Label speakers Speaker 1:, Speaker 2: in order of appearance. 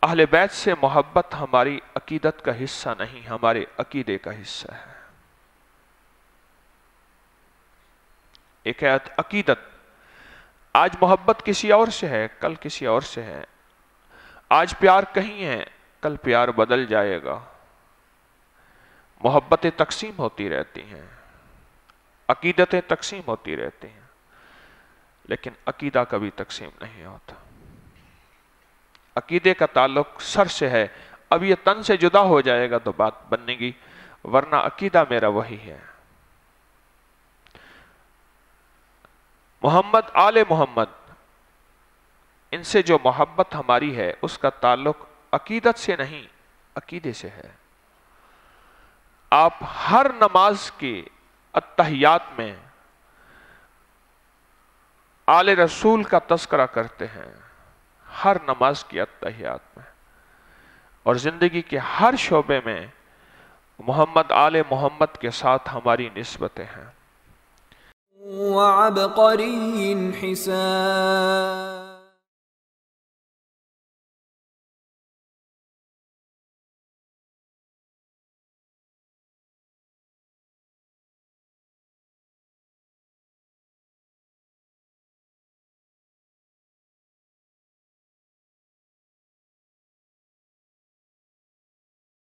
Speaker 1: اہل بیت سے محبت ہماری عقیدت کا حصہ نہیں، ہمارے عقیدے کا حصہ ہے۔ ایک ہے عقیدت، آج محبت کسی اور سے ہے، کل کسی اور سے ہے، آج پیار کہیں ہے، کل پیار بدل جائے گا، محبتیں تقسیم ہوتی رہتی ہیں، عقیدتیں تقسیم ہوتی رہتی ہیں، لیکن عقیدہ کبھی تقسیم نہیں ہوتا۔ عقیدے کا تعلق سر سے ہے، اب یہ تن سے جدا ہو جائے گا تو بات بننے گی، ورنہ عقیدہ میرا وہی ہے۔ محمد آل محمد، ان سے جو محبت ہماری ہے اس کا تعلق عقیدت سے نہیں، عقیدے سے ہے۔ آپ ہر نماز کی التحیات میں آل رسول کا تذکرہ کرتے ہیں، ہر نماز کی التحیات میں، اور زندگی کے ہر شعبے میں محمد آل محمد کے ساتھ ہماری نسبتیں ہیں۔
Speaker 2: وعبقری حسان